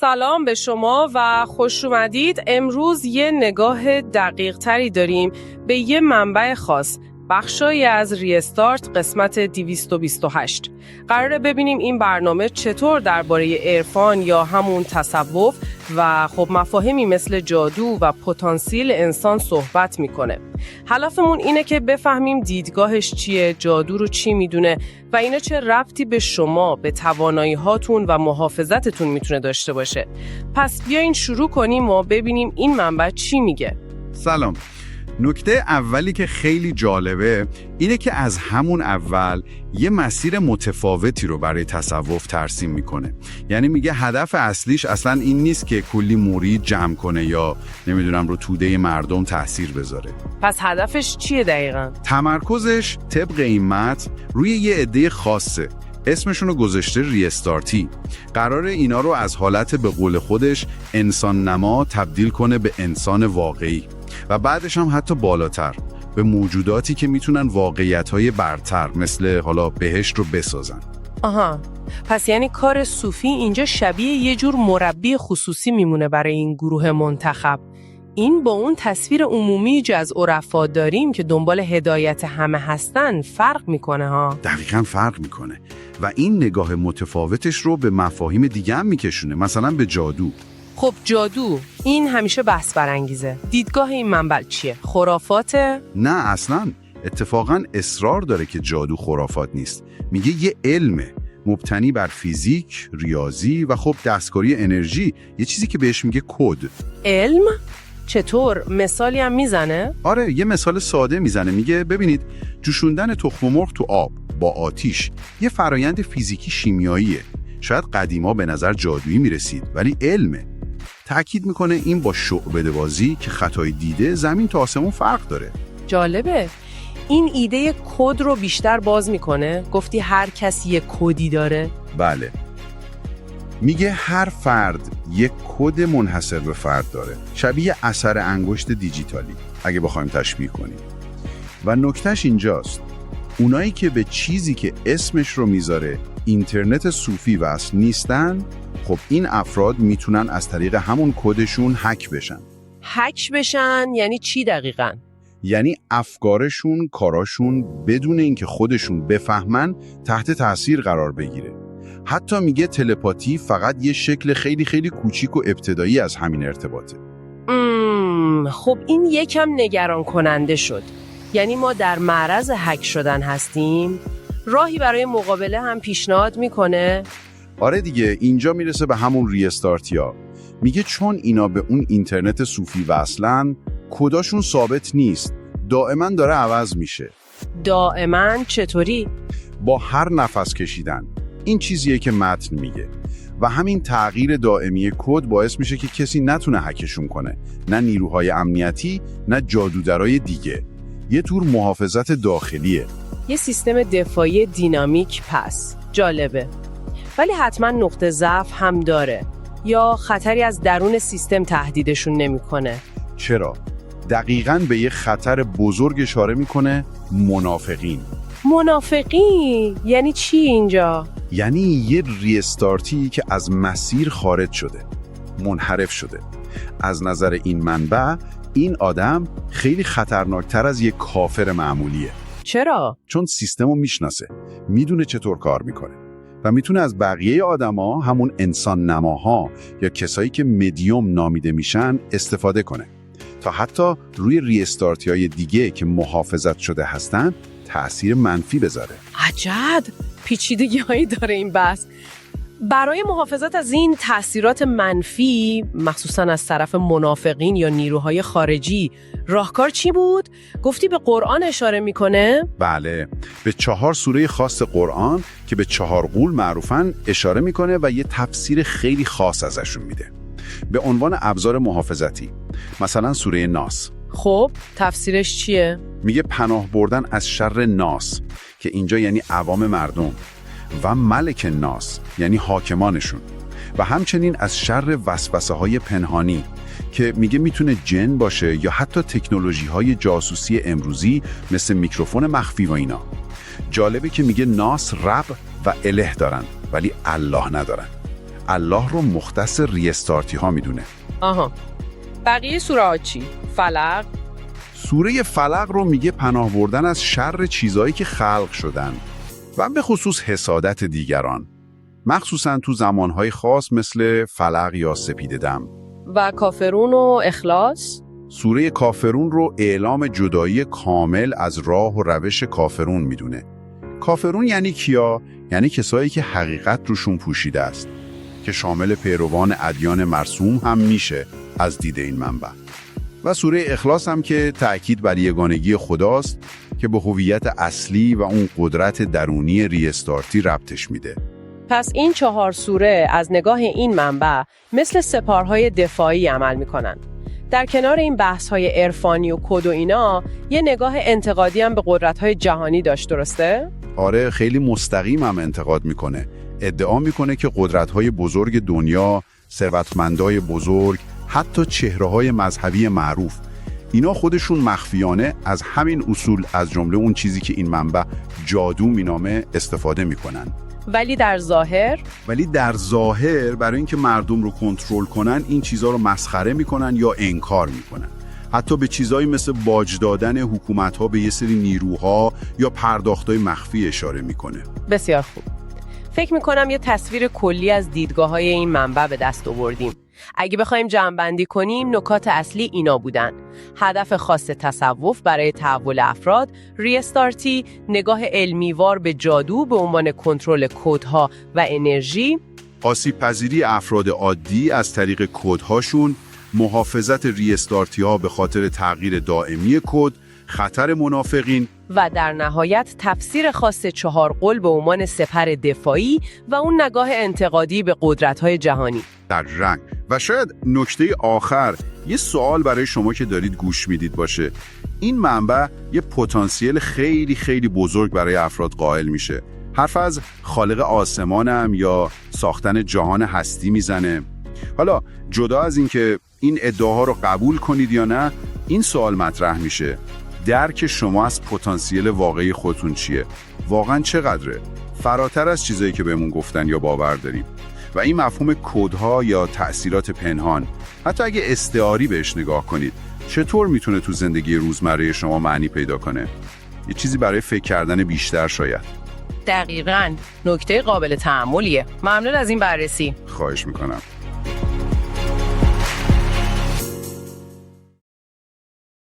سلام به شما و خوش اومدید. امروز یه نگاه دقیق تری داریم به یه منبع خاص، بخشایی از ریستارت قسمت 228. قراره ببینیم این برنامه چطور درباره عرفان یا همون تصوف و خب مفاهیمی مثل جادو و پتانسیل انسان صحبت میکنه. هدفمون اینه که بفهمیم دیدگاهش چیه، جادو رو چی میدونه و اینا چه ربطی به شما، به توانایی هاتون و محافظتتون میتونه داشته باشه. پس بیاین شروع کنیم و ببینیم این منبع چی میگه. سلام. نکته اولی که خیلی جالبه اینه که از همون اول یه مسیر متفاوتی رو برای تصوف ترسیم میکنه. یعنی میگه هدف اصلیش اصلا این نیست که کلی مرید جمع کنه یا نمیدونم رو توده مردم تأثیر بذاره. پس هدفش چیه دقیقاً؟ تمرکزش طبق این متن روی یه عده خاصه. اسمشون رو گذاشته ریستارتی. قراره اینا رو از حالت به قول خودش انسان نما تبدیل کنه به انسان واقعی و بعدش هم حتی بالاتر به موجوداتی که میتونن واقعیت‌های برتر مثل حالا بهشت رو بسازن. آها، پس یعنی کار صوفی اینجا شبیه یه جور مربی خصوصی میمونه برای این گروه منتخب. این با اون تصویر عمومی که از عرفا داریم که دنبال هدایت همه هستن فرق میکنه ها. دقیقاً فرق میکنه و این نگاه متفاوتش رو به مفاهیم دیگه هم میکشونه، مثلا به جادو. خب جادو این همیشه بحث برانگیزه. دیدگاه این منبع چیه؟ خرافاته؟ نه اصلاً. اتفاقاً اصرار داره که جادو خرافات نیست. میگه یه علمه مبتنی بر فیزیک، ریاضی و خب دستکاری انرژی، یه چیزی که بهش میگه کد. علم؟ چطور؟ مثالی هم میزنه؟ آره، یه مثال ساده میزنه. میگه ببینید جوشوندن تخم مرغ تو آب با آتیش یه فرایند فیزیکی شیمیاییه. شاید قدیما به نظر جادویی میرسید ولی علمه. تأکید میکنه این با شعبده بازی که خطای دیده زمین تا آسمون فرق داره. جالبه. این ایده کد رو بیشتر باز میکنه. گفتی هر کسی یه کدی داره؟ بله. میگه هر فرد یک کد منحصر به فرد داره، شبیه اثر انگشت دیجیتالی اگه بخوایم تشبیه کنیم. و نکتهش اینجاست، اونایی که به چیزی که اسمش رو میذاره اینترنت صوفی وصل نیستن، خب این افراد میتونن از طریق همون کدشون هک بشن. هک بشن یعنی چی دقیقاً؟ یعنی افکارشون، کاراشون بدون اینکه خودشون بفهمن تحت تاثیر قرار بگیره. حتی میگه تلپاتی فقط یه شکل خیلی خیلی کوچیک و ابتدایی از همین ارتباطه. خب این یکم نگران کننده شد. یعنی ما در معرض هک شدن هستیم؟ راهی برای مقابله هم پیشنهاد میکنه؟ آره دیگه، اینجا میرسه به همون ریستارتیا. میگه چون اینا به اون اینترنت صوفی وصلن، کداشون ثابت نیست. دائما داره عوض میشه. دائما چطوری؟ با هر نفس کشیدن. این چیزیه که متن میگه. و همین تغییر دائمی کد باعث میشه که کسی نتونه هکشون کنه. نه نیروهای امنیتی، نه جادوگرای دیگه. یه طور محافظت داخلیه. یه سیستم دفاعی دینامیک. پس جالبه. ولی حتما نقطه ضعف هم داره. یا خطری از درون سیستم تهدیدشون نمیکنه؟ چرا؟ دقیقاً به یه خطر بزرگ اشاره میکنه، منافقین. منافقین؟ یعنی چی اینجا؟ یعنی یه ریستارتی که از مسیر خارج شده، منحرف شده. از نظر این منبع، این آدم خیلی خطرناکتر از یه کافر معمولیه. چرا؟ چون سیستمو میشناسه، میدونه چطور کار میکنه و میتونه از بقیه آدما، همون انسان نماها یا کسایی که مدیوم نامیده میشن، استفاده کنه تا حتی روی ریستارتی‌های دیگه که محافظت شده هستن تأثیر منفی بذاره. عجب پیچیدگی‌هایی داره این بحث. برای محافظت از این تأثیرات منفی، مخصوصاً از طرف منافقین یا نیروهای خارجی، راهکار چی بود؟ گفتی به قرآن اشاره میکنه؟ بله، به 4 سوره خاص قرآن که به 4 قول معروفن اشاره میکنه و یه تفسیر خیلی خاص ازشون میده به عنوان ابزار محافظتی. مثلا سوره ناس. خب تفسیرش چیه؟ میگه پناه بردن از شر ناس که اینجا یعنی عوام مردم، و ملک ناس یعنی حاکمانشون، و همچنین از شر وسوسه های پنهانی که میگه میتونه جن باشه یا حتی تکنولوژی های جاسوسی امروزی مثل میکروفون مخفی و اینا. جالبه که میگه ناس رب و اله دارن ولی الله ندارن. الله رو مختص ریستارتی ها میدونه. آها. بقیه سوره ها چی؟ فلق؟ سوره فلق رو میگه پناه بردن از شر چیزایی که خلق شدن و به خصوص حسادت دیگران، مخصوصا تو زمانهای خاص مثل فلق یا سپید دم. و کافرون و اخلاص؟ سوره کافرون رو اعلام جدایی کامل از راه و روش کافرون میدونه. کافرون یعنی کیا؟ یعنی کسایی که حقیقت روشون پوشیده است، که شامل پیروان ادیان مرسوم هم میشه از دید این منبع. و سوره اخلاص هم که تأکید بر یگانگی خداست که به هویت اصلی و اون قدرت درونی ریستارتی ربطش میده. پس این 4 سوره از نگاه این منبع مثل سپارهای دفاعی عمل میکنن. در کنار این بحث‌های عرفانی و کد و اینا، یه نگاه انتقادی هم به قدرت‌های جهانی داشت، درسته؟ آره، خیلی مستقیم هم انتقاد میکنه. ادعا میکنه که قدرت‌های بزرگ دنیا، ثروتمندای بزرگ، حتی چهره‌های مذهبی معروف، اینا خودشون مخفیانه از همین اصول، از جمله اون چیزی که این منبع جادو مینامه، استفاده میکنن. ولی در ظاهر برای اینکه مردم رو کنترل کنن، این چیزها رو مسخره میکنن یا انکار میکنن. حتی به چیزایی مثل باج دادن حکومت‌ها به یه سری نیروها یا پرداخت‌های مخفی اشاره میکنه. بسیار خوب. فکر میکنم یه تصویر کلی از دیدگاه‌های این منبع به دست آوردیم. اگه بخوایم جمع‌بندی کنیم، نکات اصلی اینا بودن: هدف خاص تصوف برای تحول افراد، ریستارتی، نگاه علمیوار به جادو به عنوان کنترل کدها و انرژی، آسیب پذیری افراد عادی از طریق کدهاشون، محافظت ریستارتی ها به خاطر تغییر دائمی کد، خطر منافقین و در نهایت تفسیر خاص 4 قول به عنوان سپر دفاعی و اون نگاه انتقادی به قدرت‌های جهانی. در رنگ. و شاید نکته آخر، یه سوال برای شما که دارید گوش میدید باشه: این منبع یه پتانسیل خیلی خیلی بزرگ برای افراد قائل میشه. حرف از خالق آسمانم یا ساختن جهان هستی میزنه. حالا جدا از این که این ادعاها رو قبول کنید یا نه، این سوال مطرح میشه: درک شما از پتانسیل واقعی خودتون چیه؟ واقعا چقدره؟ فراتر از چیزایی که بهمون گفتن یا باور داریم. و این مفهوم کدها یا تأثیرات پنهان، حتی اگه استعاری بهش نگاه کنید، چطور میتونه تو زندگی روزمره شما معنی پیدا کنه؟ یه چیزی برای فکر کردن بیشتر شاید. دقیقاً، نکته قابل تأملیه. ممنون از این بررسی. خواهش میکنم.